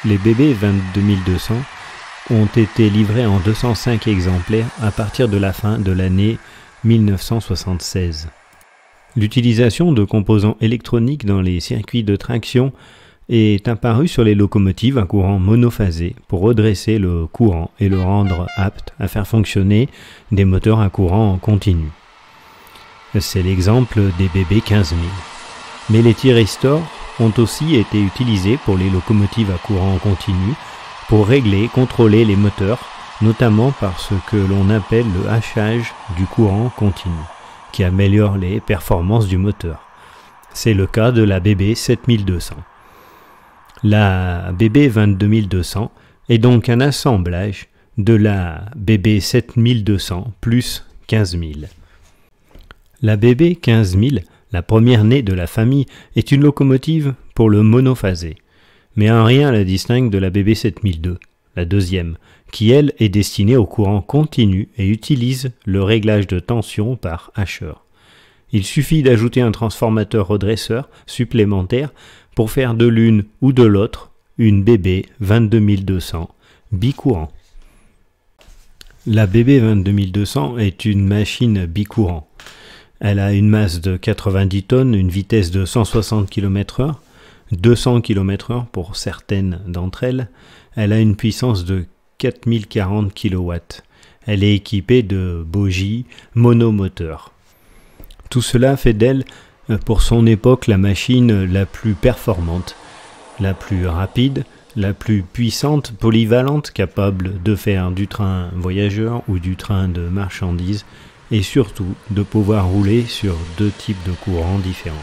Les BB 22200 ont été livrés en 205 exemplaires à partir de la fin de l'année 1976. L'utilisation de composants électroniques dans les circuits de traction est apparue sur les locomotives à courant monophasé pour redresser le courant et le rendre apte à faire fonctionner des moteurs à courant continu. C'est l'exemple des BB 15000. Mais les thyristors ont aussi été utilisés pour les locomotives à courant continu pour régler, contrôler les moteurs, notamment par ce que l'on appelle le hachage du courant continu, qui améliore les performances du moteur. C'est le cas de la BB 7200. La BB 22200 est donc un assemblage de la BB 7200 plus 15000. La BB 15000, la première née de la famille, est une locomotive pour le monophasé, mais en rien la distingue de la BB 7002, la deuxième, qui elle est destinée au courant continu et utilise le réglage de tension par hacheur. Il suffit d'ajouter un transformateur redresseur supplémentaire pour faire de l'une ou de l'autre une BB 22200 bicourant. La BB 22200 est une machine bicourant. Elle a une masse de 90 tonnes, une vitesse de 160 km/h, 200 km/h pour certaines d'entre elles. Elle a une puissance de 4040 kW. Elle est équipée de bogies monomoteurs. Tout cela fait d'elle, pour son époque, la machine la plus performante, la plus rapide, la plus puissante, polyvalente, capable de faire du train voyageur ou du train de marchandises, et surtout de pouvoir rouler sur deux types de courants différents.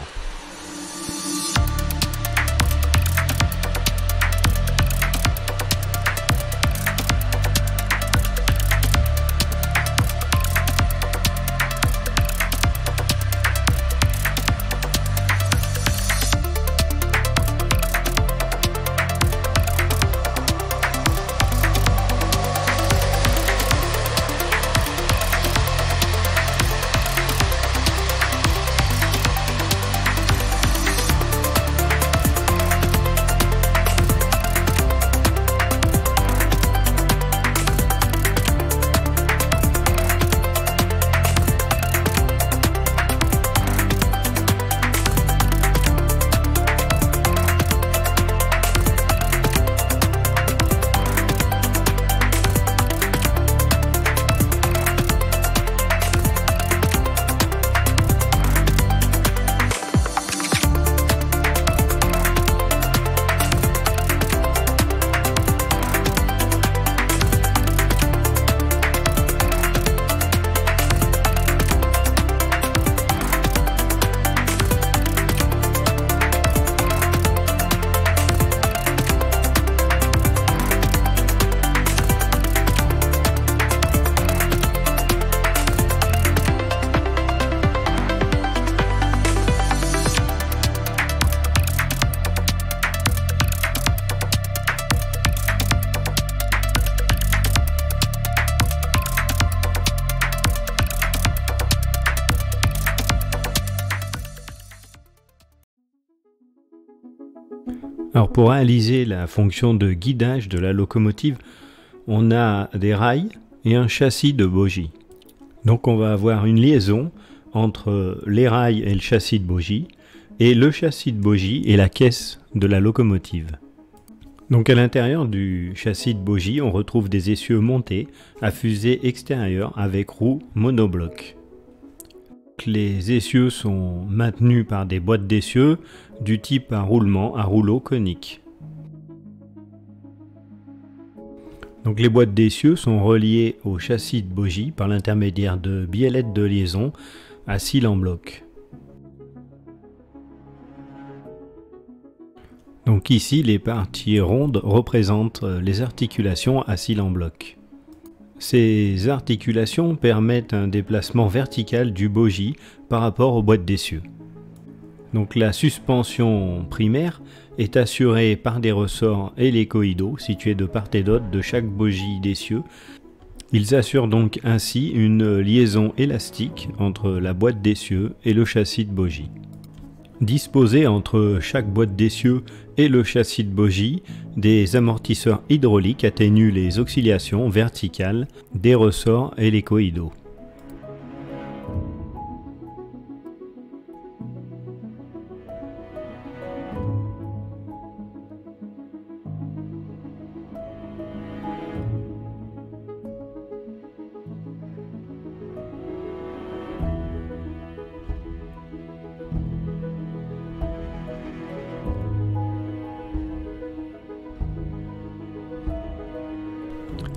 Alors pour réaliser la fonction de guidage de la locomotive, on a des rails et un châssis de bogie. Donc on va avoir une liaison entre les rails et le châssis de bogie, et le châssis de bogie et la caisse de la locomotive. Donc à l'intérieur du châssis de bogie, on retrouve des essieux montés à fusée extérieure avec roues monobloc. Les essieux sont maintenus par des boîtes d'essieux du type à roulement à rouleau conique. Donc les boîtes d'essieux sont reliées au châssis de bogie par l'intermédiaire de biellettes de liaison à cils en bloc. Donc ici, les parties rondes représentent les articulations à cils en bloc. Ces articulations permettent un déplacement vertical du bogie par rapport aux boîtes d'essieux. Donc la suspension primaire est assurée par des ressorts hélicoïdaux situés de part et d'autre de chaque bogie d'essieux. Ils assurent donc ainsi une liaison élastique entre la boîte d'essieux et le châssis de bogie. Disposés entre chaque boîte d'essieu et le châssis de bogie, des amortisseurs hydrauliques atténuent les oscillations verticales des ressorts hélicoïdaux.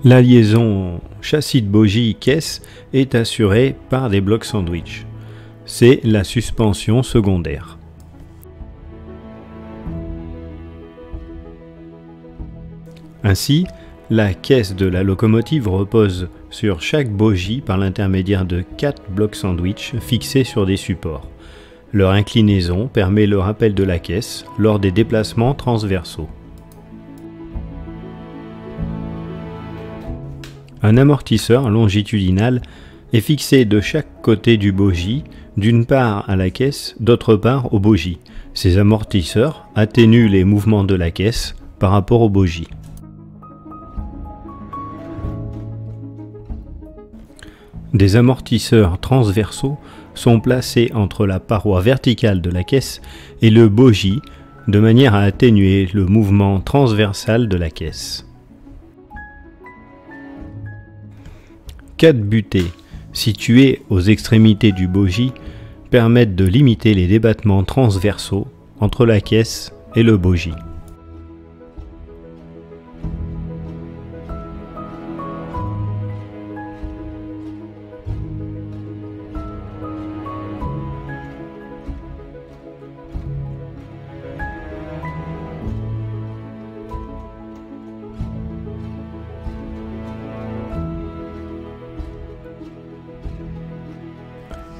La liaison châssis de bogie-caisse est assurée par des blocs sandwich. C'est la suspension secondaire. Ainsi, la caisse de la locomotive repose sur chaque bogie par l'intermédiaire de 4 blocs sandwich fixés sur des supports. Leur inclinaison permet le rappel de la caisse lors des déplacements transversaux. Un amortisseur longitudinal est fixé de chaque côté du bogie, d'une part à la caisse, d'autre part au bogie. Ces amortisseurs atténuent les mouvements de la caisse par rapport au bogie. Des amortisseurs transversaux sont placés entre la paroi verticale de la caisse et le bogie de manière à atténuer le mouvement transversal de la caisse. 4 butées situées aux extrémités du bogie permettent de limiter les débattements transversaux entre la caisse et le bogie.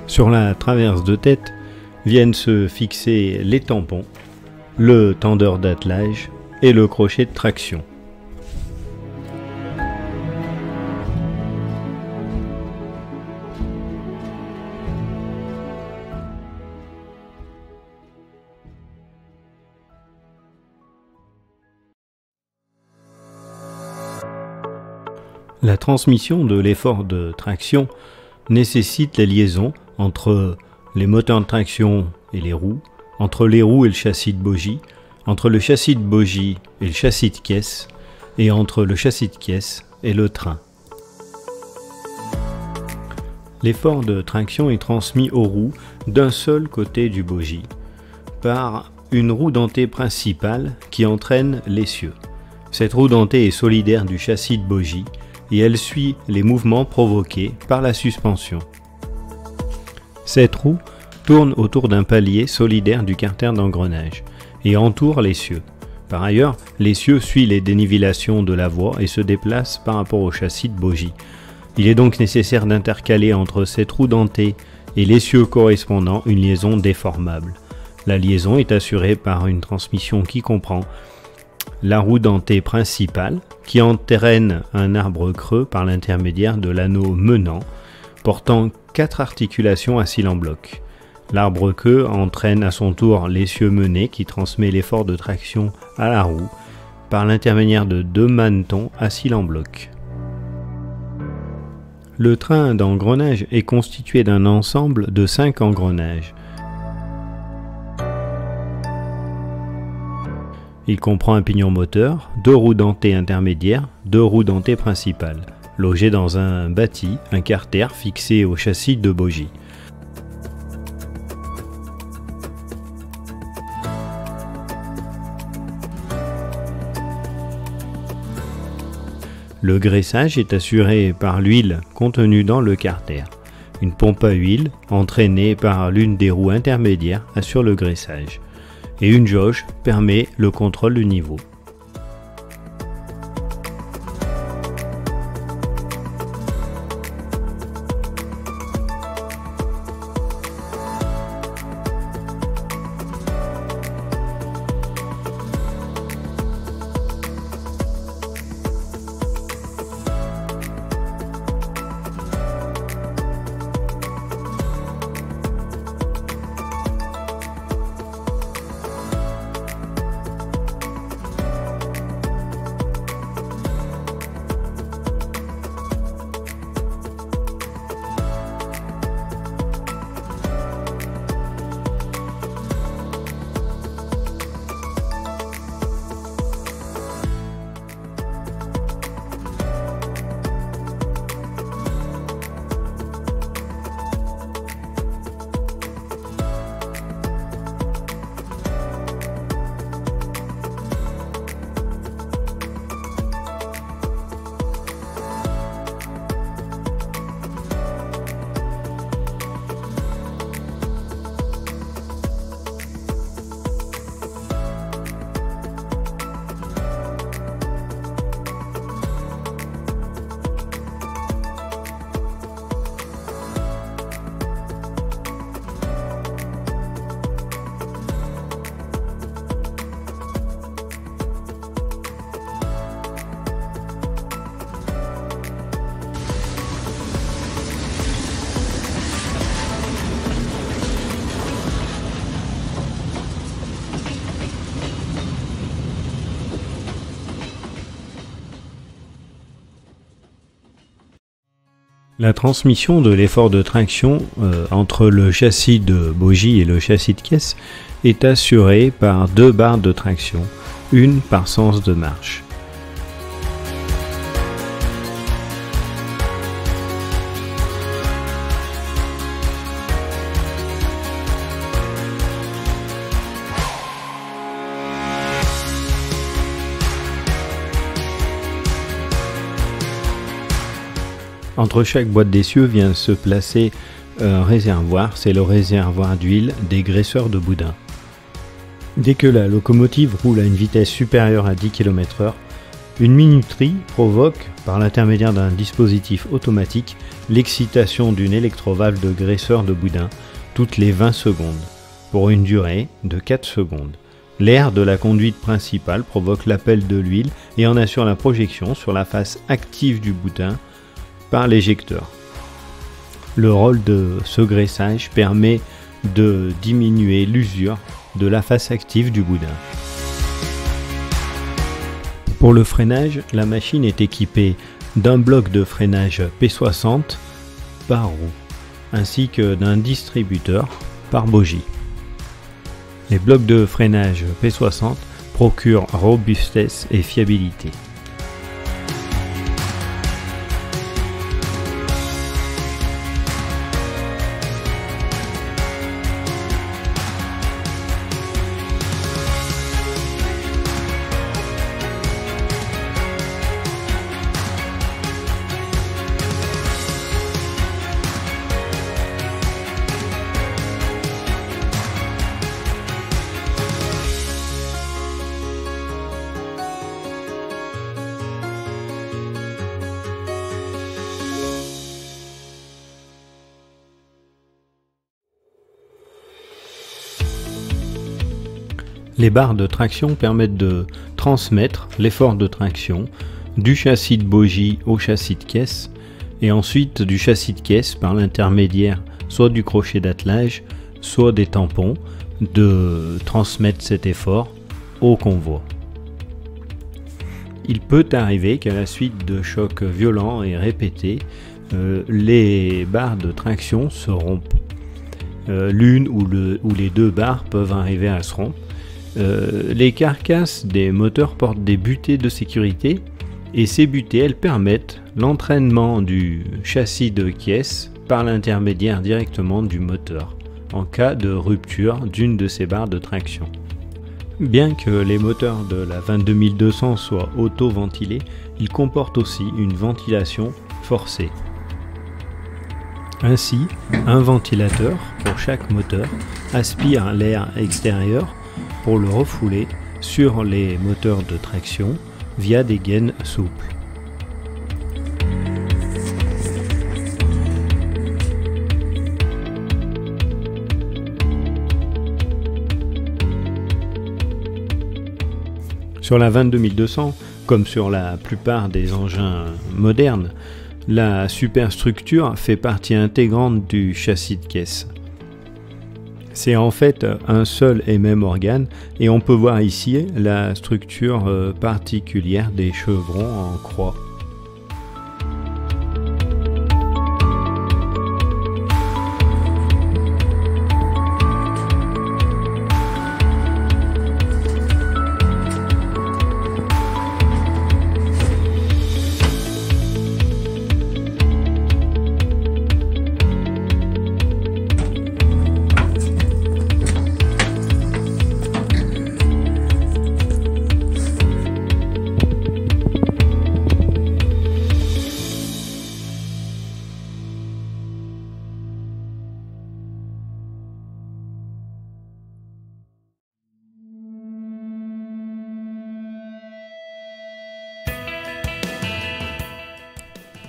Sur la traverse de tête viennent se fixer les tampons, le tendeur d'attelage et le crochet de traction. La transmission de l'effort de traction nécessite la liaison entre les moteurs de traction et les roues, entre les roues et le châssis de bogie, entre le châssis de bogie et le châssis de caisse, et entre le châssis de caisse et le train. L'effort de traction est transmis aux roues d'un seul côté du bogie, par une roue dentée principale qui entraîne l'essieu. Cette roue dentée est solidaire du châssis de bogie et elle suit les mouvements provoqués par la suspension. Cette roue tourne autour d'un palier solidaire du carter d'engrenage et entoure l'essieu. Par ailleurs, l'essieu suit les dénivellations de la voie et se déplace par rapport au châssis de bogie. Il est donc nécessaire d'intercaler entre cette roue dentée et l'essieu correspondant une liaison déformable. La liaison est assurée par une transmission qui comprend la roue dentée principale qui entraîne un arbre creux par l'intermédiaire de l'anneau menant portant 4 articulations aciles en bloc. L'arbre creux entraîne à son tour l'essieu mené qui transmet l'effort de traction à la roue par l'intermédiaire de 2 manetons aciles en bloc. Le train d'engrenage est constitué d'un ensemble de 5 engrenages. Il comprend un pignon moteur, 2 roues dentées intermédiaires, 2 roues dentées principales, logées dans un bâti, un carter fixé au châssis de bogie. Le graissage est assuré par l'huile contenue dans le carter. Une pompe à huile, entraînée par l'une des roues intermédiaires, assure le graissage. Et une jauge permet le contrôle du niveau. La transmission de l'effort de traction entre le châssis de bogie et le châssis de caisse est assurée par 2 barres de traction, une par sens de marche. Entre chaque boîte d'essieu vient se placer un réservoir, c'est le réservoir d'huile des graisseurs de boudin. Dès que la locomotive roule à une vitesse supérieure à 10 km/h, une minuterie provoque, par l'intermédiaire d'un dispositif automatique, l'excitation d'une électrovalve de graisseur de boudin toutes les 20 secondes, pour une durée de 4 secondes. L'air de la conduite principale provoque l'appel de l'huile et en assure la projection sur la face active du boudin par l'éjecteur. Le rôle de ce graissage permet de diminuer l'usure de la face active du boudin. Pour le freinage, la machine est équipée d'un bloc de freinage P60 par roue, ainsi que d'un distributeur par bogie. Les blocs de freinage P60 procurent robustesse et fiabilité. Les barres de traction permettent de transmettre l'effort de traction du châssis de bogie au châssis de caisse et ensuite du châssis de caisse par l'intermédiaire soit du crochet d'attelage, soit des tampons, de transmettre cet effort au convoi. Il peut arriver qu'à la suite de chocs violents et répétés, les barres de traction se rompent. L'une ou les 2 barres peuvent arriver à se rompre. Les carcasses des moteurs portent des butées de sécurité et ces butées elles permettent l'entraînement du châssis de caisse par l'intermédiaire directement du moteur en cas de rupture d'une de ces barres de traction. Bien que les moteurs de la 22200 soient auto-ventilés, ils comportent aussi une ventilation forcée. Ainsi, un ventilateur pour chaque moteur aspire l'air extérieur pour le refouler sur les moteurs de traction via des gaines souples. Sur la 22200, comme sur la plupart des engins modernes, la superstructure fait partie intégrante du châssis de caisse. C'est en fait un seul et même organe et on peut voir ici la structure particulière des chevrons en croix.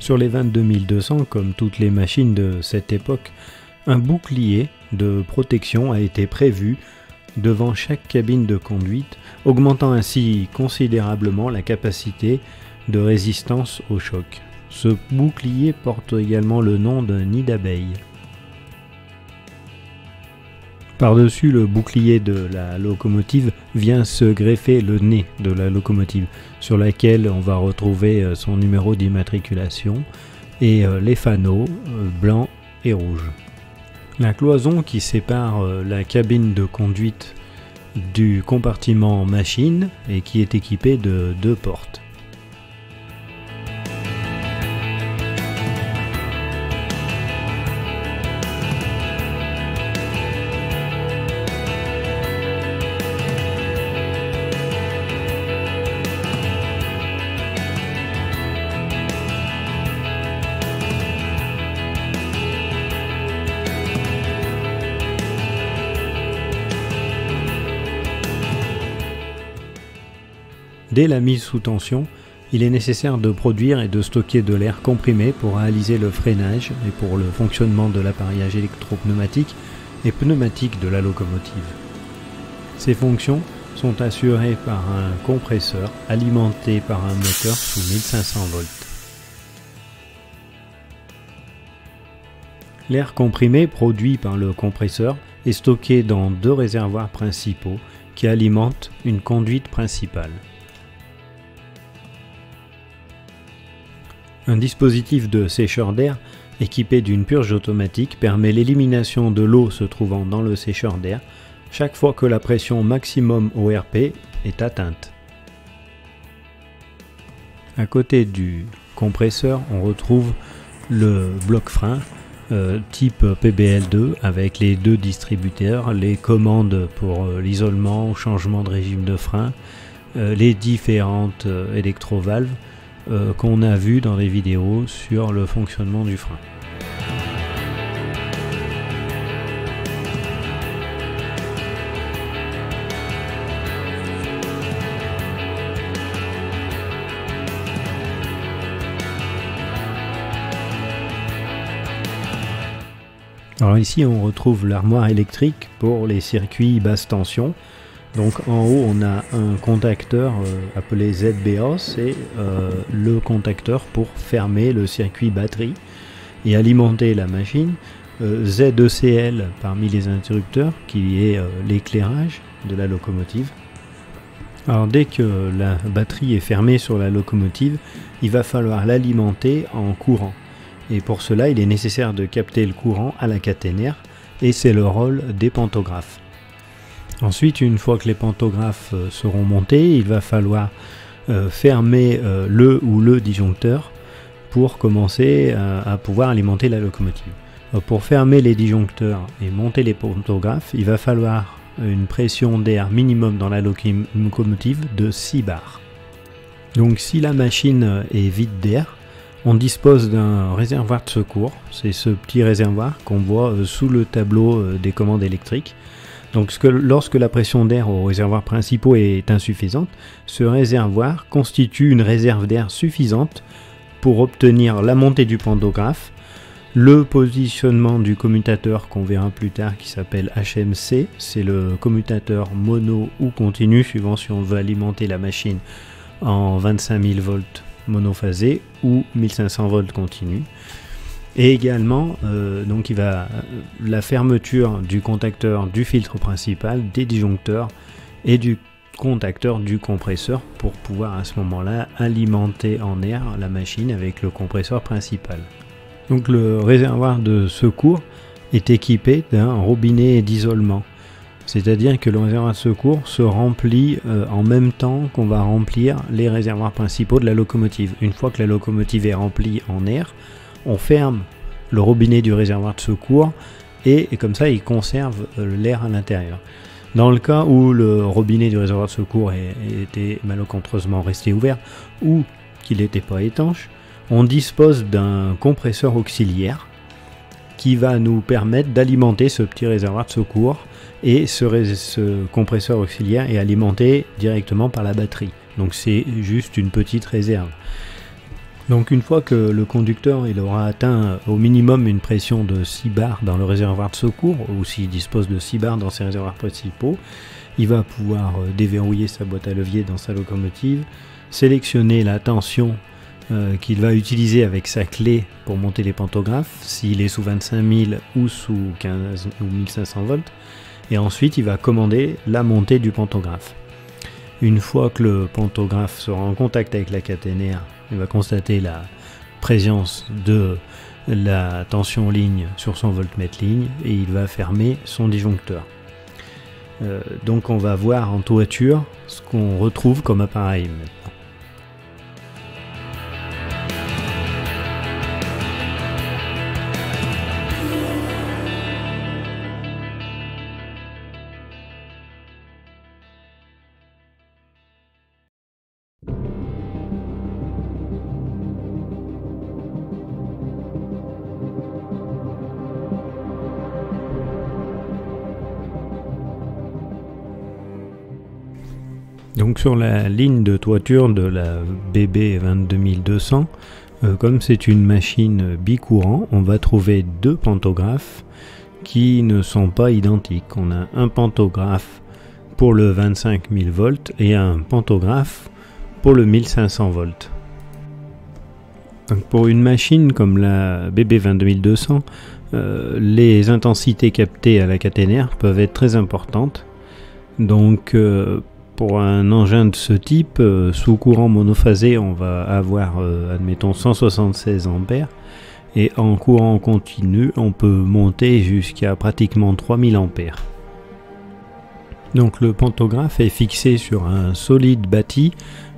Sur les 22200, comme toutes les machines de cette époque, un bouclier de protection a été prévu devant chaque cabine de conduite, augmentant ainsi considérablement la capacité de résistance au choc. Ce bouclier porte également le nom d'un nid d'abeilles. Par-dessus le bouclier de la locomotive vient se greffer le nez de la locomotive, sur laquelle on va retrouver son numéro d'immatriculation, et les fanaux blancs et rouges. La cloison qui sépare la cabine de conduite du compartiment machine et qui est équipée de 2 portes. Dès la mise sous tension, il est nécessaire de produire et de stocker de l'air comprimé pour réaliser le freinage et pour le fonctionnement de l'appareillage électropneumatique et pneumatique de la locomotive. Ces fonctions sont assurées par un compresseur alimenté par un moteur sous 1500 volts. L'air comprimé produit par le compresseur est stocké dans 2 réservoirs principaux qui alimentent une conduite principale. Un dispositif de sécheur d'air équipé d'une purge automatique permet l'élimination de l'eau se trouvant dans le sécheur d'air chaque fois que la pression maximum ORP est atteinte. À côté du compresseur, on retrouve le bloc frein type PBL2 avec les 2 distributeurs, les commandes pour l'isolement, changement de régime de frein, les différentes électrovalves qu'on a vu dans des vidéos sur le fonctionnement du frein. Alors ici on retrouve l'armoire électrique pour les circuits basse tension. Donc en haut on a un contacteur appelé ZBOS et le contacteur pour fermer le circuit batterie et alimenter la machine. ZECL parmi les interrupteurs qui est l'éclairage de la locomotive. Alors dès que la batterie est fermée sur la locomotive, il va falloir l'alimenter en courant. Et pour cela il est nécessaire de capter le courant à la caténaire et c'est le rôle des pantographes. Ensuite, une fois que les pantographes seront montés, il va falloir fermer le ou le disjoncteur pour commencer à pouvoir alimenter la locomotive. Pour fermer les disjoncteurs et monter les pantographes, il va falloir une pression d'air minimum dans la locomotive de 6 bars. Donc si la machine est vide d'air, on dispose d'un réservoir de secours. C'est ce petit réservoir qu'on voit sous le tableau des commandes électriques. Donc lorsque la pression d'air aux réservoirs principaux est insuffisante, ce réservoir constitue une réserve d'air suffisante pour obtenir la montée du pantographe, le positionnement du commutateur qu'on verra plus tard qui s'appelle HMC, c'est le commutateur mono ou continu suivant si on veut alimenter la machine en 25 000 volts monophasé ou 1500 volts continu. Et également, donc la fermeture du contacteur du filtre principal, des disjoncteurs et du contacteur du compresseur pour pouvoir à ce moment-là alimenter en air la machine avec le compresseur principal. Donc le réservoir de secours est équipé d'un robinet d'isolement. C'est-à-dire que le réservoir de secours se remplit en même temps qu'on va remplir les réservoirs principaux de la locomotive. Une fois que la locomotive est remplie en air, on ferme le robinet du réservoir de secours et comme ça il conserve l'air à l'intérieur. Dans le cas où le robinet du réservoir de secours était malencontreusement resté ouvert ou qu'il n'était pas étanche, on dispose d'un compresseur auxiliaire qui va nous permettre d'alimenter ce petit réservoir de secours et ce compresseur auxiliaire est alimenté directement par la batterie. Donc c'est juste une petite réserve. Donc une fois que le conducteur il aura atteint au minimum une pression de 6 bars dans le réservoir de secours, ou s'il dispose de 6 bars dans ses réservoirs principaux, il va pouvoir déverrouiller sa boîte à levier dans sa locomotive, sélectionner la tension qu'il va utiliser avec sa clé pour monter les pantographes, s'il est sous 25 000 ou sous 15 ou 1500 volts, et ensuite il va commander la montée du pantographe. Une fois que le pantographe sera en contact avec la caténaire, il va constater présence de la tension ligne sur son voltmètre ligne et il va fermer son disjoncteur. Donc on va voir en toiture ce qu'on retrouve comme appareil maintenant. Donc sur la ligne de toiture de la BB 22200, comme c'est une machine bicourant, on va trouver deux pantographes qui ne sont pas identiques. On a un pantographe pour le 25 000 volts et un pantographe pour le 1500 volts. Donc pour une machine comme la BB 22200, les intensités captées à la caténaire peuvent être très importantes. Donc pour un engin de ce type, sous courant monophasé, on va avoir, admettons, 176 ampères. Et en courant continu, on peut monter jusqu'à pratiquement 3000 ampères. Donc le pantographe est fixé sur un solide bâti,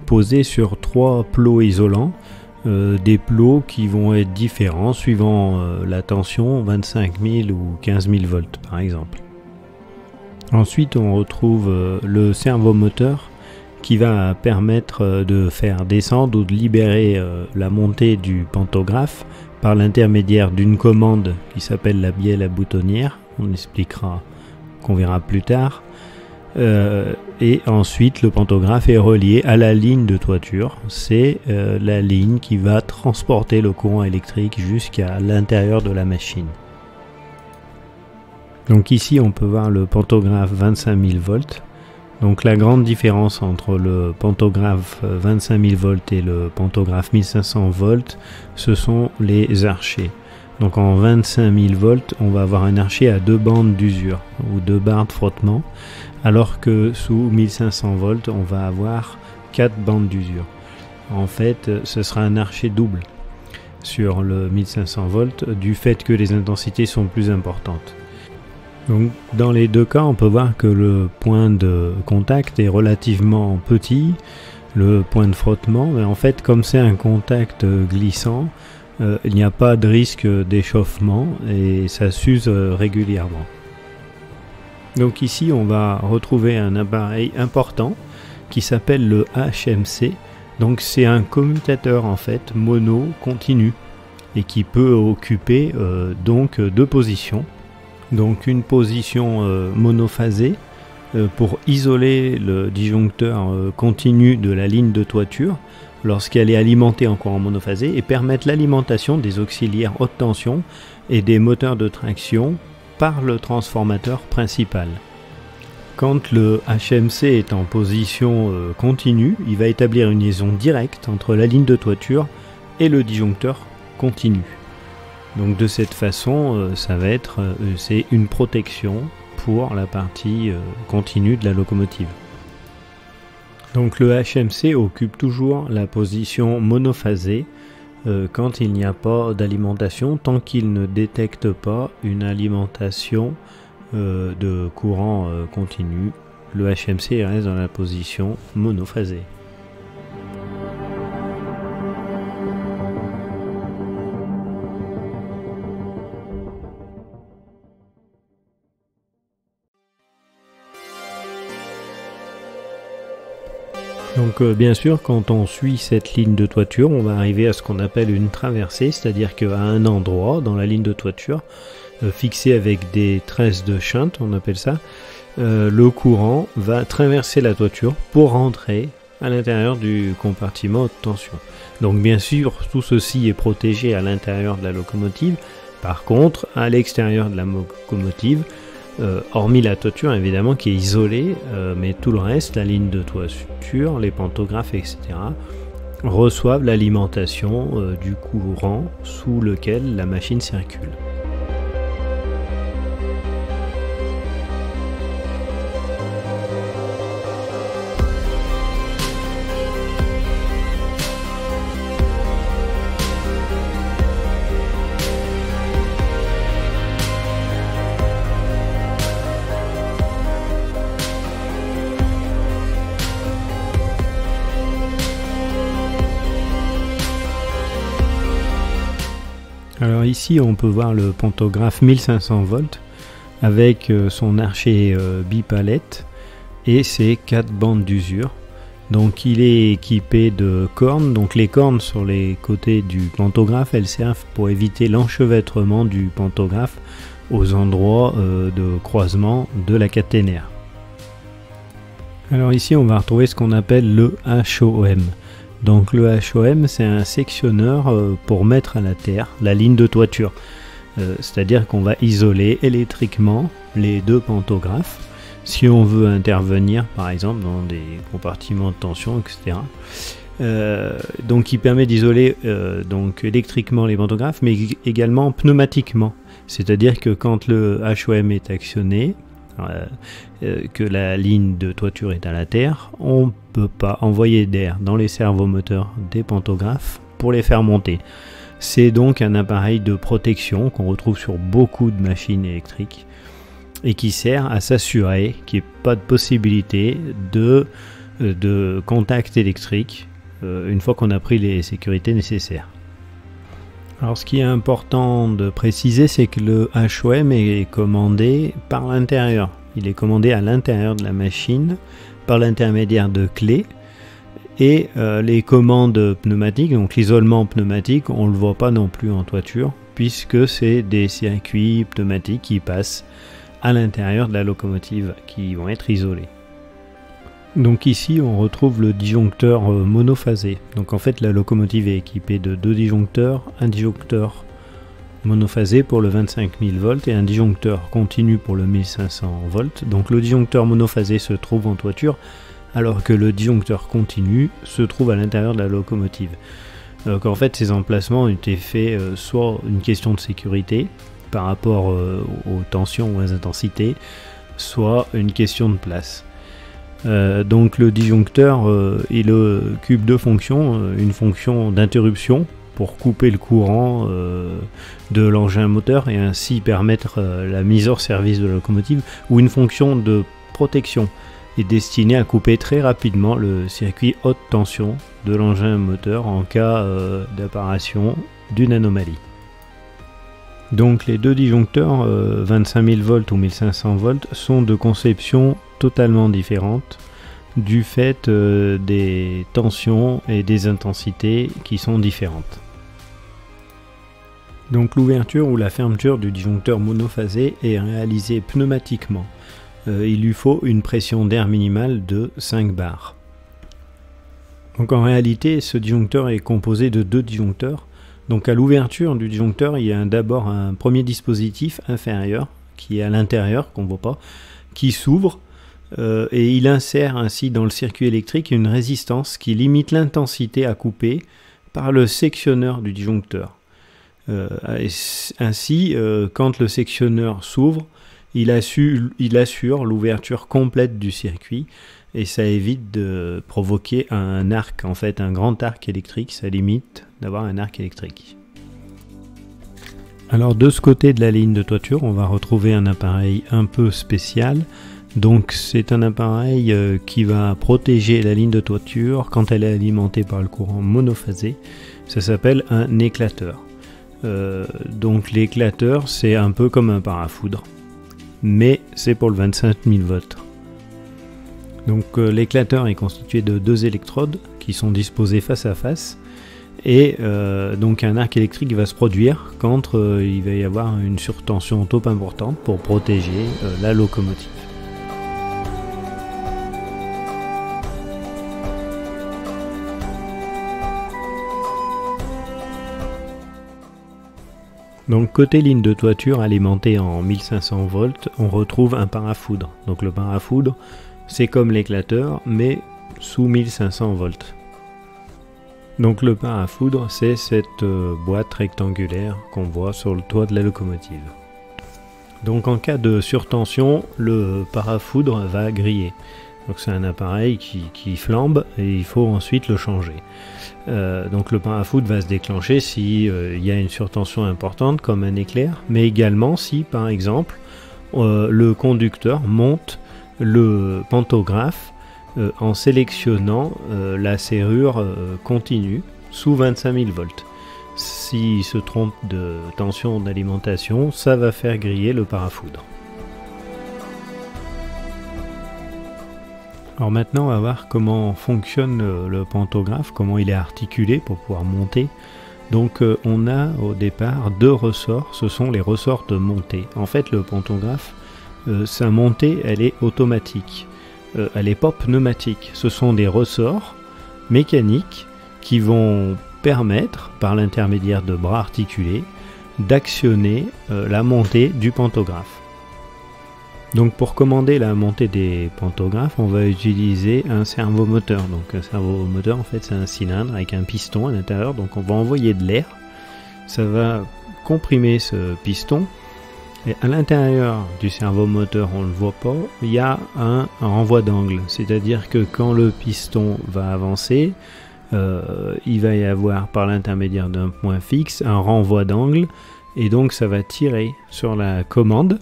posé sur 3 plots isolants. Des plots qui vont être différents suivant la tension, 25 000 ou 15 000 volts par exemple. Ensuite, on retrouve le servomoteur qui va permettre de faire descendre ou de libérer la montée du pantographe par l'intermédiaire d'une commande qui s'appelle la bielle à boutonnière. On expliquera, qu'on verra plus tard. Et ensuite, le pantographe est relié à la ligne de toiture. C'est la ligne qui va transporter le courant électrique jusqu'à l'intérieur de la machine. Donc ici on peut voir le pantographe 25 000 volts. Donc la grande différence entre le pantographe 25 000 volts et le pantographe 1500 volts, ce sont les archets. Donc en 25 000 volts, on va avoir un archet à 2 bandes d'usure ou 2 barres de frottement, alors que sous 1500 volts, on va avoir 4 bandes d'usure. En fait, ce sera un archet double sur le 1500 volts du fait que les intensités sont plus importantes. Donc, dans les deux cas, on peut voir que le point de contact est relativement petit, le point de frottement, mais en fait, comme c'est un contact glissant, il n'y a pas de risque d'échauffement et ça s'use régulièrement. Donc ici, on va retrouver un appareil important qui s'appelle le HMC. Donc c'est un commutateur en fait mono continu et qui peut occuper donc 2 positions. Donc une position monophasée pour isoler le disjoncteur continu de la ligne de toiture lorsqu'elle est alimentée en courant monophasé et permettre l'alimentation des auxiliaires haute tension et des moteurs de traction par le transformateur principal. Quand le HMC est en position continue, il va établir une liaison directe entre la ligne de toiture et le disjoncteur continu. Donc de cette façon, ça va être c'est une protection pour la partie continue de la locomotive. Donc le HMC occupe toujours la position monophasée quand il n'y a pas d'alimentation, tant qu'il ne détecte pas une alimentation de courant continu. Le HMC reste dans la position monophasée. Donc bien sûr, quand on suit cette ligne de toiture, on va arriver à ce qu'on appelle une traversée, c'est-à-dire qu'à un endroit dans la ligne de toiture, fixé avec des tresses de shunt, on appelle ça, le courant va traverser la toiture pour rentrer à l'intérieur du compartiment haute tension. Donc bien sûr, tout ceci est protégé à l'intérieur de la locomotive. Par contre, à l'extérieur de la locomotive, hormis la toiture évidemment qui est isolée, mais tout le reste, la ligne de toiture, les pantographes, etc., reçoivent l'alimentation du courant sous lequel la machine circule. Alors ici on peut voir le pantographe 1500 volts avec son archet bipalette et ses 4 bandes d'usure. Donc il est équipé de cornes, donc les cornes sur les côtés du pantographe, elles servent pour éviter l'enchevêtrement du pantographe aux endroits de croisement de la caténaire. Alors ici on va retrouver ce qu'on appelle le HOM. Donc le HOM c'est un sectionneur pour mettre à la terre la ligne de toiture. C'est-à-dire qu'on va isoler électriquement les deux pantographes si on veut intervenir par exemple dans des compartiments de tension, etc. Donc il permet d'isoler donc électriquement les pantographes, mais également pneumatiquement. C'est-à-dire que quand le HOM est actionné, que la ligne de toiture est à la terre, on ne peut pas envoyer d'air dans les servomoteurs des pantographes pour les faire monter. C'est donc un appareil de protection qu'on retrouve sur beaucoup de machines électriques et qui sert à s'assurer qu'il n'y ait pas de possibilité de contact électrique une fois qu'on a pris les sécurités nécessaires. Alors ce qui est important de préciser, c'est que le HOM est commandé par l'intérieur. Il est commandé à l'intérieur de la machine par l'intermédiaire de clés. Et les commandes pneumatiques, donc l'isolement pneumatique, on ne le voit pas non plus en toiture, puisque c'est des circuits pneumatiques qui passent à l'intérieur de la locomotive, qui vont être isolés. Donc ici on retrouve le disjoncteur monophasé. Donc en fait la locomotive est équipée de 2 disjoncteurs, un disjoncteur monophasé pour le 25 000 volts et un disjoncteur continu pour le 1500 volts. Donc le disjoncteur monophasé se trouve en toiture, alors que le disjoncteur continu se trouve à l'intérieur de la locomotive. Donc en fait ces emplacements ont été faits soit une question de sécurité par rapport aux tensions ou aux intensités, soit une question de place. Donc le disjoncteur il occupe deux fonctions, une fonction d'interruption pour couper le courant de l'engin moteur et ainsi permettre la mise hors service de la locomotive, ou une fonction de protection est destinée à couper très rapidement le circuit haute tension de l'engin moteur en cas d'apparition d'une anomalie. Donc les deux disjoncteurs 25 000 volts ou 1500 volts sont de conception totalement différentes du fait des tensions et des intensités qui sont différentes. Donc l'ouverture ou la fermeture du disjoncteur monophasé est réalisée pneumatiquement. Il lui faut une pression d'air minimale de 5 bars. Donc en réalité, ce disjoncteur est composé de deux disjoncteurs. Donc à l'ouverture du disjoncteur, il y a d'abord un premier dispositif inférieur qui est à l'intérieur, qu'on ne voit pas, qui s'ouvre et il insère ainsi dans le circuit électrique une résistance qui limite l'intensité à couper par le sectionneur du disjoncteur. Ainsi, quand le sectionneur s'ouvre, il assure l'ouverture complète du circuit et ça évite de provoquer un arc, en fait un grand arc électrique, ça limite d'avoir un arc électrique. Alors de ce côté de la ligne de toiture, on va retrouver un appareil un peu spécial. Donc c'est un appareil qui va protéger la ligne de toiture quand elle est alimentée par le courant monophasé. Ça s'appelle un éclateur. Donc l'éclateur c'est un peu comme un parafoudre, mais c'est pour le 25 000 volts. Donc l'éclateur est constitué de deux électrodes qui sont disposées face à face et donc un arc électrique va se produire quand il va y avoir une surtension trop importante pour protéger la locomotive. Donc côté ligne de toiture alimentée en 1500 volts, on retrouve un parafoudre. Donc le parafoudre, c'est comme l'éclateur, mais sous 1500 volts. Donc le parafoudre, c'est cette boîte rectangulaire qu'on voit sur le toit de la locomotive. Donc en cas de surtension, le parafoudre va griller. Donc c'est un appareil qui flambe et il faut ensuite le changer. Donc le parafoudre va se déclencher si il y a une surtension importante comme un éclair, mais également si par exemple le conducteur monte le pantographe en sélectionnant la serrure continue sous 25 000 volts. s'il se trompe de tension d'alimentation, ça va faire griller le parafoudre. Alors maintenant, on va voir comment fonctionne le pantographe, comment il est articulé pour pouvoir monter. Donc on a au départ deux ressorts, ce sont les ressorts de montée. En fait, le pantographe, sa montée, elle est automatique. Elle n'est pas pneumatique. Ce sont des ressorts mécaniques qui vont permettre, par l'intermédiaire de bras articulés, d'actionner la montée du pantographe. Donc pour commander la montée des pantographes, on va utiliser un servomoteur. Donc un servomoteur, en fait, c'est un cylindre avec un piston à l'intérieur. Donc on va envoyer de l'air. Ça va comprimer ce piston. Et à l'intérieur du servomoteur, on ne le voit pas, il y a un renvoi d'angle. C'est-à-dire que quand le piston va avancer, il va y avoir par l'intermédiaire d'un point fixe un renvoi d'angle. Et donc ça va tirer sur la commande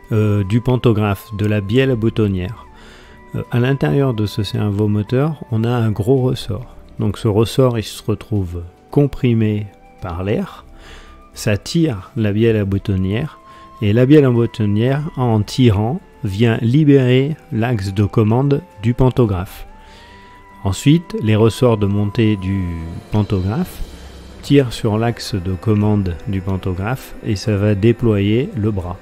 du pantographe, de la bielle à boutonnière. À l'intérieur de ce servomoteur, on a un gros ressort. Donc ce ressort, il se retrouve comprimé par l'air. Ça tire la bielle à boutonnière. Et la bielle à boutonnière, en tirant, vient libérer l'axe de commande du pantographe. Ensuite, les ressorts de montée du pantographe tirent sur l'axe de commande du pantographe et ça va déployer le bras.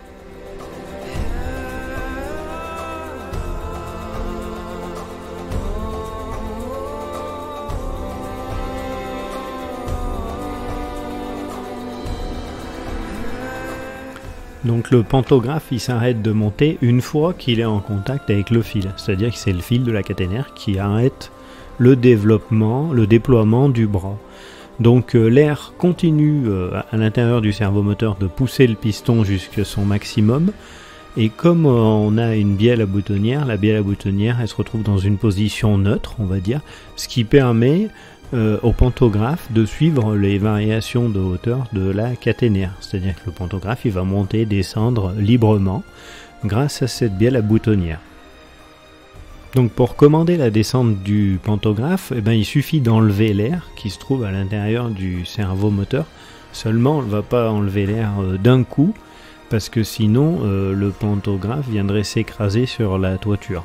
Donc le pantographe, il s'arrête de monter une fois qu'il est en contact avec le fil. C'est-à-dire que c'est le fil de la caténaire qui arrête le développement, le déploiement du bras. Donc l'air continue à l'intérieur du servomoteur de pousser le piston jusqu'à son maximum. Et comme on a une bielle à boutonnière, la bielle à boutonnière, elle se retrouve dans une position neutre, on va dire, ce qui permet au pantographe de suivre les variations de hauteur de la caténaire. C'est-à-dire que le pantographe, il va monter, descendre librement grâce à cette bielle à boutonnière. Donc pour commander la descente du pantographe, il suffit d'enlever l'air qui se trouve à l'intérieur du servomoteur. Seulement, on ne va pas enlever l'air d'un coup, parce que sinon le pantographe viendrait s'écraser sur la toiture.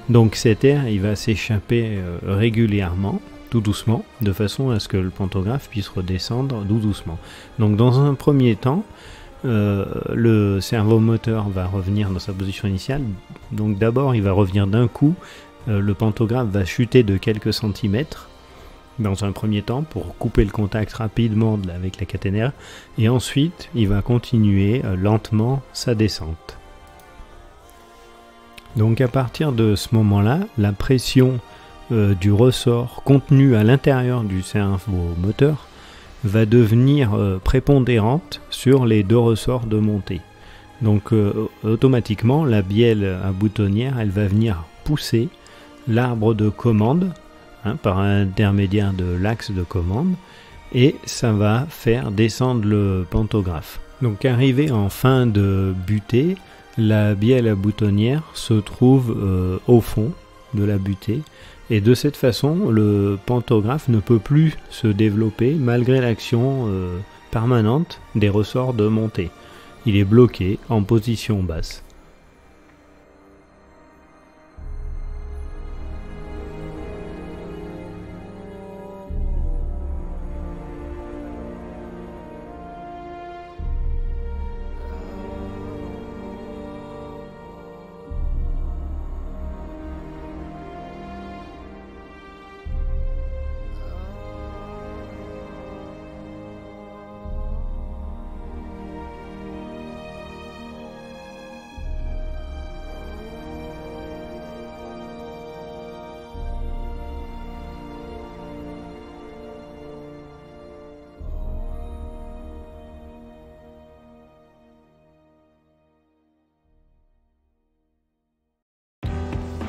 Donc cet air, il va s'échapper régulièrement, tout doucement, de façon à ce que le pantographe puisse redescendre tout doucement. Donc dans un premier temps, le servomoteur va revenir dans sa position initiale. Donc d'abord il va revenir d'un coup, le pantographe va chuter de quelques centimètres dans un premier temps pour couper le contact rapidement avec la caténaire, et ensuite il va continuer lentement sa descente. Donc à partir de ce moment-là, la pression du ressort contenu à l'intérieur du servomoteur va devenir prépondérante sur les deux ressorts de montée. Donc automatiquement, la bielle à boutonnière, elle va venir pousser l'arbre de commande par intermédiaire de l'axe de commande, et ça va faire descendre le pantographe. Donc arrivé en fin de butée, la bielle à boutonnière se trouve au fond de la butée, et de cette façon le pantographe ne peut plus se développer malgré l'action permanente des ressorts de montée. Il est bloqué en position basse.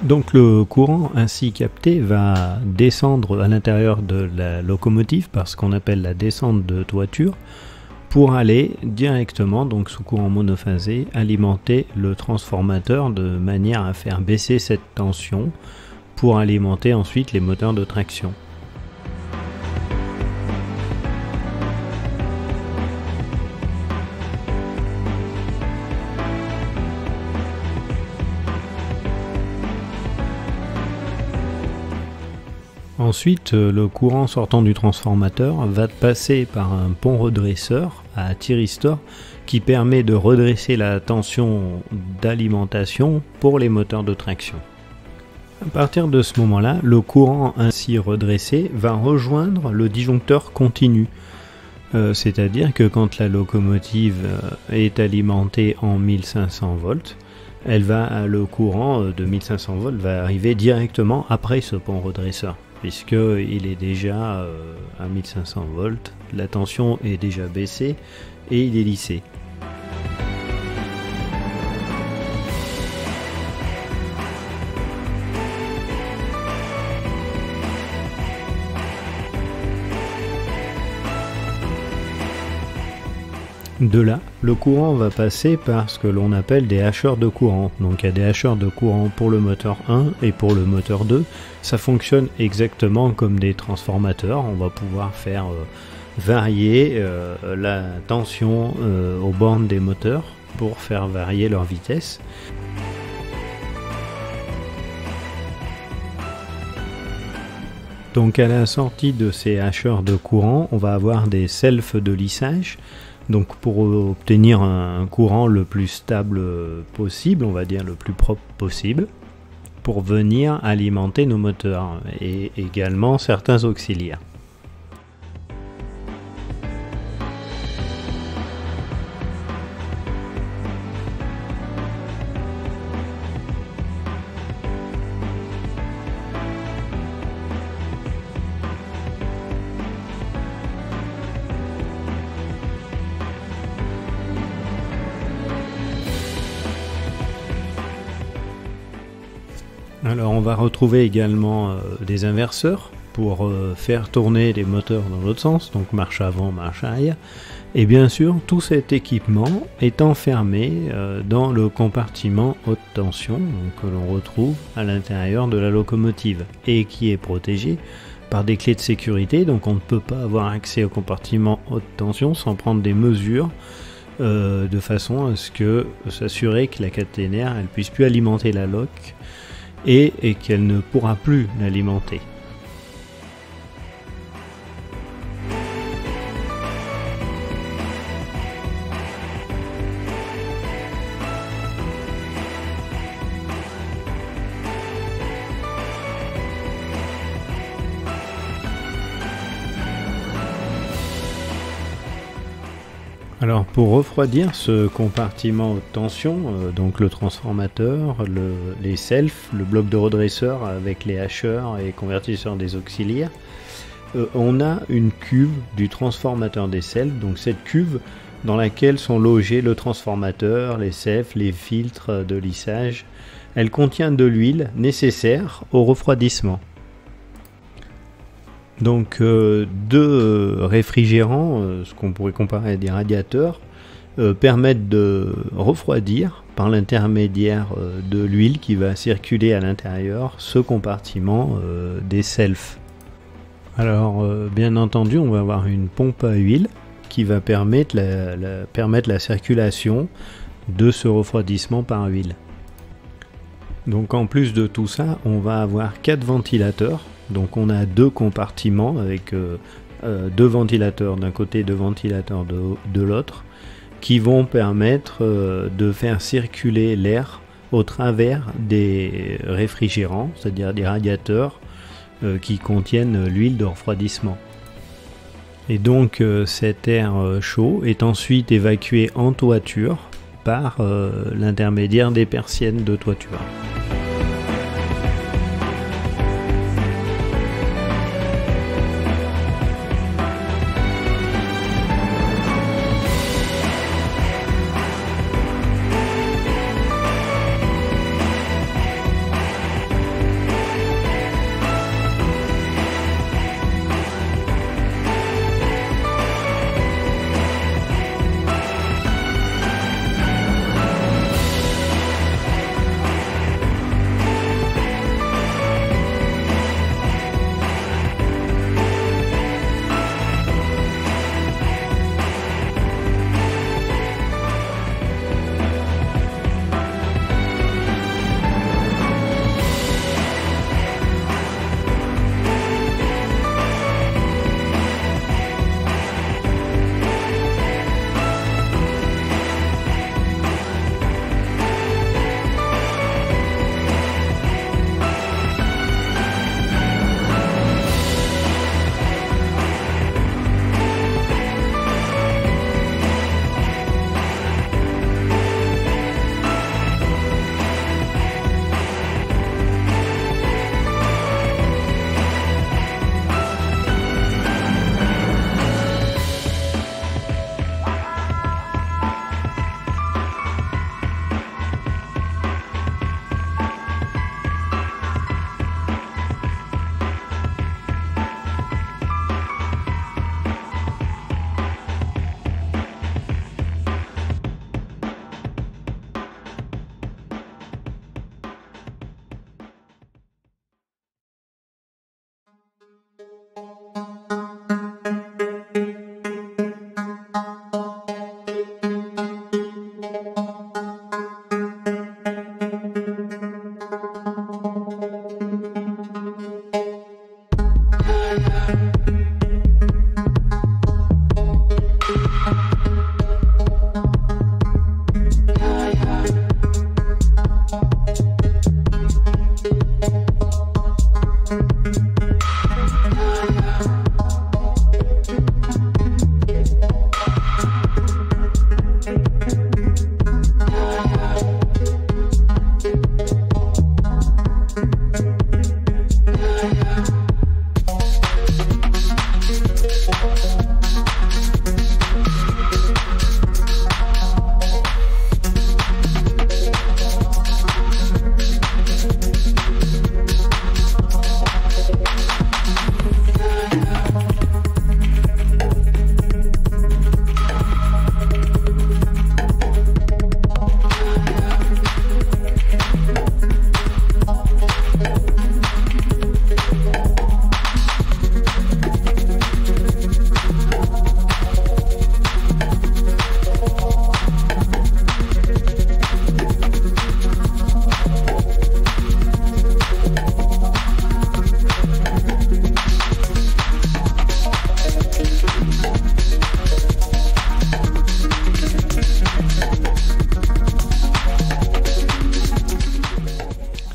Donc le courant ainsi capté va descendre à l'intérieur de la locomotive par ce qu'on appelle la descente de toiture, pour aller directement, donc sous courant monophasé, alimenter le transformateur de manière à faire baisser cette tension pour alimenter ensuite les moteurs de traction. Ensuite, le courant sortant du transformateur va passer par un pont redresseur à thyristor qui permet de redresser la tension d'alimentation pour les moteurs de traction. À partir de ce moment-là, le courant ainsi redressé va rejoindre le disjoncteur continu. C'est-à-dire que quand la locomotive est alimentée en 1500 volts, le courant de 1500 volts va arriver directement après ce pont redresseur, puisqu'il est déjà à 1500 volts, la tension est déjà baissée et il est lissé. De là, le courant va passer par ce que l'on appelle des hacheurs de courant. Donc il y a des hacheurs de courant pour le moteur 1 et pour le moteur 2. Ça fonctionne exactement comme des transformateurs. On va pouvoir faire varier la tension aux bornes des moteurs pour faire varier leur vitesse. Donc à la sortie de ces hacheurs de courant, on va avoir des selfs de lissage. Donc pour obtenir un courant le plus stable possible, on va dire le plus propre possible, pour venir alimenter nos moteurs et également certains auxiliaires. Alors on va retrouver également des inverseurs pour faire tourner les moteurs dans l'autre sens, donc marche avant, marche arrière. Et bien sûr, tout cet équipement est enfermé dans le compartiment haute tension que l'on retrouve à l'intérieur de la locomotive et qui est protégé par des clés de sécurité. Donc on ne peut pas avoir accès au compartiment haute tension sans prendre des mesures de façon à ce que s'assurer que la caténaire elle puisse plus alimenter la loque et qu'elle ne pourra plus l'alimenter. Alors pour refroidir ce compartiment haute tension, donc le transformateur, les selfs, le bloc de redresseur avec les hacheurs et convertisseurs des auxiliaires, on a une cuve du transformateur des selfs, donc cette cuve dans laquelle sont logés le transformateur, les selfs, les filtres de lissage. Elle contient de l'huile nécessaire au refroidissement. Donc deux réfrigérants, ce qu'on pourrait comparer à des radiateurs, permettent de refroidir par l'intermédiaire de l'huile qui va circuler à l'intérieur ce compartiment des selfs. Alors bien entendu on va avoir une pompe à huile qui va permettre la circulation de ce refroidissement par huile. Donc en plus de tout ça, on va avoir 4 ventilateurs. Donc on a 2 compartiments avec 2 ventilateurs d'un côté, 2 ventilateurs de l'autre, qui vont permettre de faire circuler l'air au travers des réfrigérants, c'est-à-dire des radiateurs qui contiennent l'huile de refroidissement. Et donc cet air chaud est ensuite évacué en toiture par l'intermédiaire des persiennes de toiture.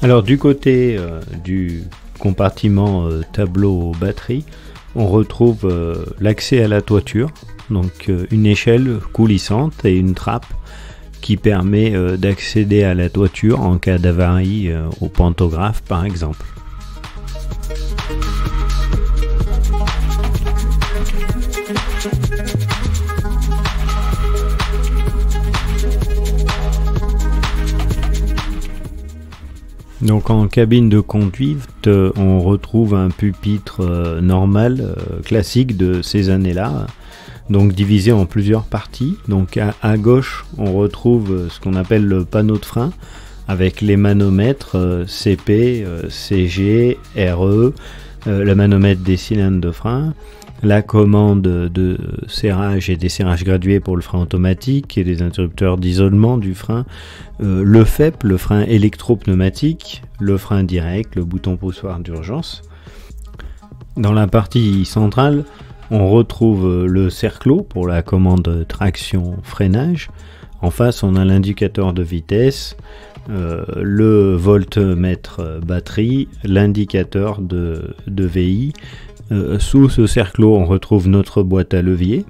Alors du côté du compartiment tableau batterie, on retrouve l'accès à la toiture, donc une échelle coulissante et une trappe qui permet d'accéder à la toiture en cas d'avarie au pantographe par exemple. Donc en cabine de conduite, on retrouve un pupitre normal, classique de ces années-là, donc divisé en plusieurs parties. Donc à gauche, on retrouve ce qu'on appelle le panneau de frein, avec les manomètres CP, CG, RE, le manomètre des cylindres de frein, la commande de serrage et desserrage gradué pour le frein automatique et les interrupteurs d'isolement du frein, le FEP, le frein électropneumatique, le frein direct, le bouton poussoir d'urgence. Dans la partie centrale, on retrouve le cerclot pour la commande traction-freinage. En face, on a l'indicateur de vitesse, le voltmètre batterie, l'indicateur de VI. Sous ce cerclot, on retrouve notre boîte à levier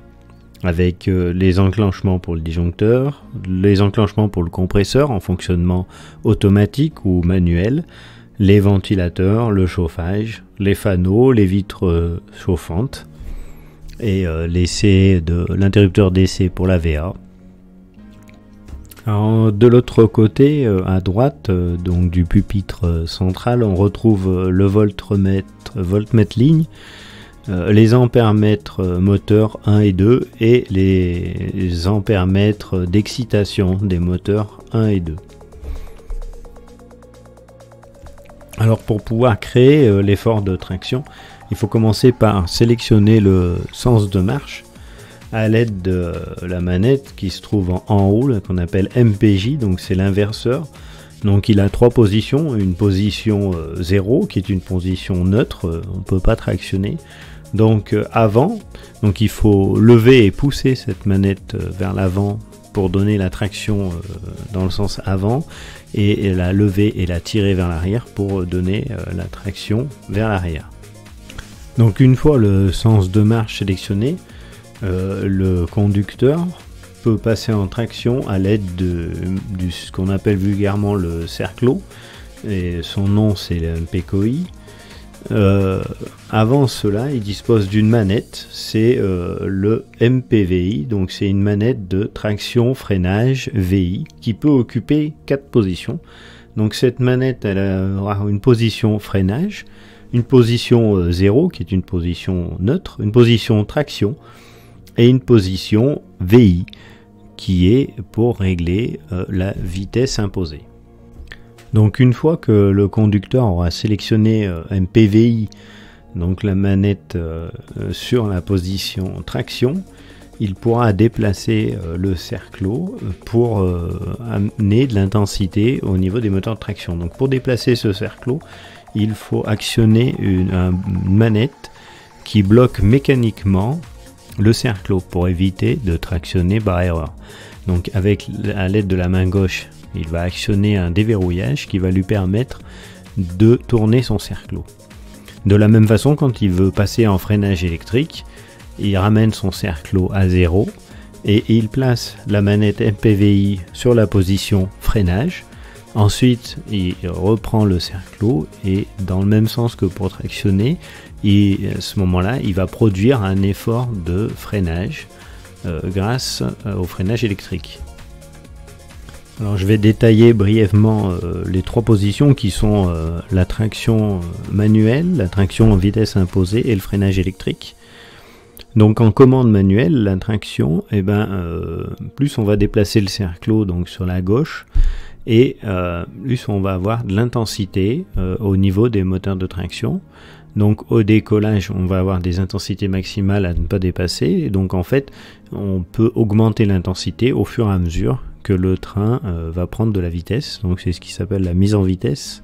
avec les enclenchements pour le disjoncteur, les enclenchements pour le compresseur en fonctionnement automatique ou manuel, les ventilateurs, le chauffage, les fanaux, les vitres chauffantes et l'interrupteur d'essai pour la VA. Alors, de l'autre côté, à droite, donc du pupitre central, on retrouve le voltmètre ligne, les ampèremètres moteurs 1 et 2 et les ampèremètres d'excitation des moteurs 1 et 2. Alors pour pouvoir créer l'effort de traction, il faut commencer par sélectionner le sens de marche à l'aide de la manette qui se trouve en haut, qu'on appelle MPJ, donc c'est l'inverseur. Donc il a trois positions, une position 0 qui est une position neutre, on ne peut pas tractionner. Donc avant, donc il faut lever et pousser cette manette vers l'avant pour donner la traction dans le sens avant, et la lever et la tirer vers l'arrière pour donner la traction vers l'arrière. Donc une fois le sens de marche sélectionné, le conducteur peut passer en traction à l'aide de ce qu'on appelle vulgairement le cerclot, et son nom c'est le PKI. Avant cela, il dispose d'une manette, c'est le MPVI, donc c'est une manette de traction freinage VI qui peut occuper 4 positions. Donc cette manette, elle aura une position freinage, une position 0 qui est une position neutre, une position traction et une position VI qui est pour régler la vitesse imposée. Donc une fois que le conducteur aura sélectionné MPVI, donc la manette sur la position traction, il pourra déplacer le cerclot pour amener de l'intensité au niveau des moteurs de traction. Donc pour déplacer ce cerclot, il faut actionner une manette qui bloque mécaniquement le cerclot pour éviter de tractionner par erreur. Donc à l'aide de la main gauche, il va actionner un déverrouillage qui va lui permettre de tourner son cerclot. De la même façon, quand il veut passer en freinage électrique, il ramène son cerclot à 0 et il place la manette MPVI sur la position freinage. Ensuite, il reprend le cerclot et dans le même sens que pour tractionner, à ce moment-là, il va produire un effort de freinage grâce au freinage électrique. Alors je vais détailler brièvement les trois positions qui sont la traction manuelle, la traction en vitesse imposée et le freinage électrique. Donc en commande manuelle, la traction, plus on va déplacer le cerclot donc sur la gauche, et plus on va avoir de l'intensité au niveau des moteurs de traction. Donc au décollage, on va avoir des intensités maximales à ne pas dépasser, et donc en fait on peut augmenter l'intensité au fur et à mesure que le train va prendre de la vitesse. Donc c'est ce qui s'appelle la mise en vitesse.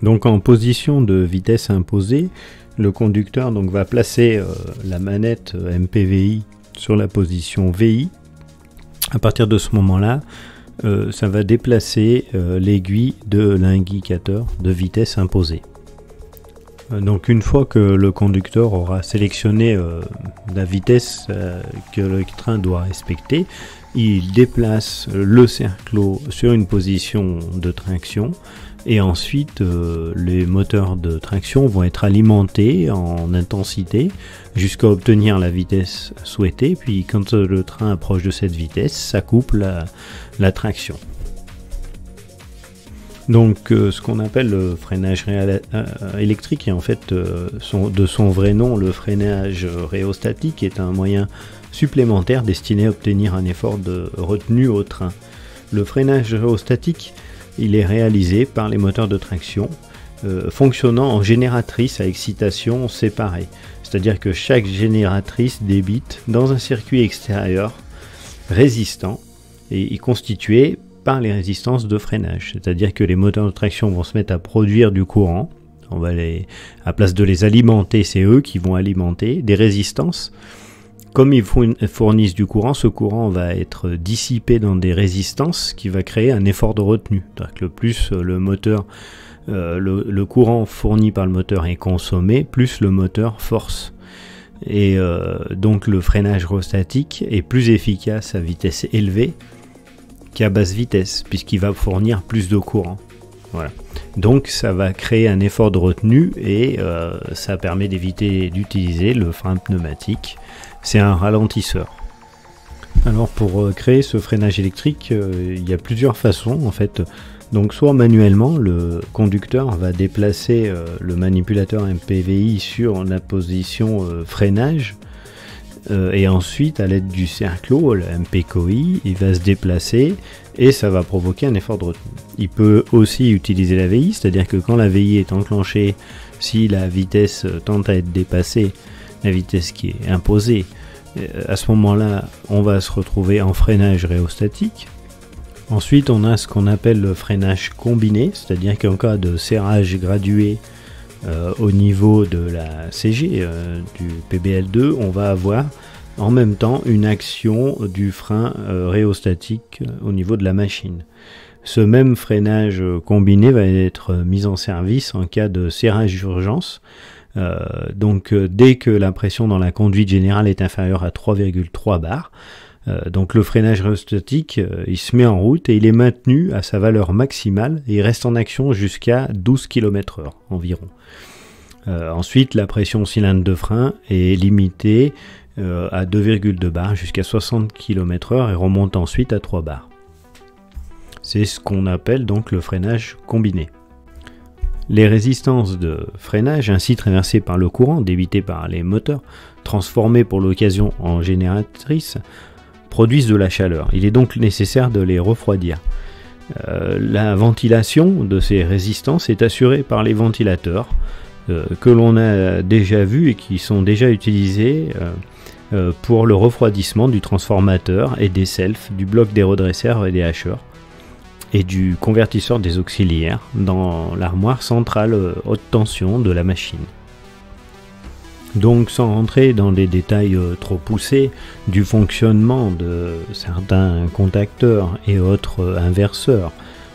Donc en position de vitesse imposée, le conducteur donc va placer la manette MPVI sur la position VI. À partir de ce moment-là, ça va déplacer l'aiguille de l'indicateur de vitesse imposée. Donc une fois que le conducteur aura sélectionné la vitesse que le train doit respecter, il déplace le cerclot sur une position de traction et ensuite les moteurs de traction vont être alimentés en intensité jusqu'à obtenir la vitesse souhaitée. Puis quand le train approche de cette vitesse, ça coupe la traction. Donc ce qu'on appelle le freinage électrique est en fait de son vrai nom le freinage rhéostatique, est un moyen supplémentaire destiné à obtenir un effort de retenue au train. Le freinage rhéostatique, il est réalisé par les moteurs de traction fonctionnant en génératrice à excitation séparée. C'est-à-dire que chaque génératrice débite dans un circuit extérieur résistant et constitué par les résistances de freinage. C'est-à-dire que les moteurs de traction vont se mettre à produire du courant. À place de les alimenter, c'est eux qui vont alimenter des résistances. Comme ils fournissent du courant, ce courant va être dissipé dans des résistances qui va créer un effort de retenue. C'est-à-dire que plus le courant fourni par le moteur est consommé, plus le moteur force. Et donc le freinage rhéostatique est plus efficace à vitesse élevée qu'à basse vitesse, puisqu'il va fournir plus de courant. Voilà. Donc ça va créer un effort de retenue et ça permet d'éviter d'utiliser le frein pneumatique. C'est un ralentisseur. Alors pour créer ce freinage électrique, il y a plusieurs façons en fait. Donc soit manuellement, le conducteur va déplacer le manipulateur MPVI sur la position freinage et ensuite à l'aide du cerclot, le MPCOI, il va se déplacer et ça va provoquer un effort de retenue. Il peut aussi utiliser la VI, c'est-à-dire que quand la VI est enclenchée, si la vitesse tend à être dépassée, la vitesse qui est imposée, à ce moment-là, on va se retrouver en freinage rhéostatique. Ensuite, on a ce qu'on appelle le freinage combiné, c'est-à-dire qu'en cas de serrage gradué au niveau de la CG, du PBL2, on va avoir en même temps une action du frein rhéostatique au niveau de la machine. Ce même freinage combiné va être mis en service en cas de serrage d'urgence. Donc dès que la pression dans la conduite générale est inférieure à 3,3 bars, donc le freinage rhéostatique, il se met en route et il est maintenu à sa valeur maximale et il reste en action jusqu'à 12 km/h environ. Ensuite, la pression cylindre de frein est limitée à 2,2 bars jusqu'à 60 km/h et remonte ensuite à 3 bars. C'est ce qu'on appelle donc le freinage combiné. Les résistances de freinage, ainsi traversées par le courant débité par les moteurs, transformées pour l'occasion en génératrices, produisent de la chaleur. Il est donc nécessaire de les refroidir. La ventilation de ces résistances est assurée par les ventilateurs que l'on a déjà vus et qui sont déjà utilisés pour le refroidissement du transformateur et des selfs, du bloc des redresseurs et des hacheurs, et du convertisseur des auxiliaires dans l'armoire centrale haute tension de la machine. Donc sans rentrer dans des détails trop poussés du fonctionnement de certains contacteurs et autres inverseurs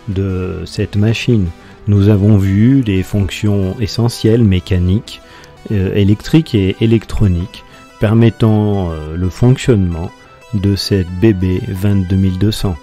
de cette machine, nous avons vu des fonctions essentielles mécaniques, électriques et électroniques permettant le fonctionnement de cette BB 22200.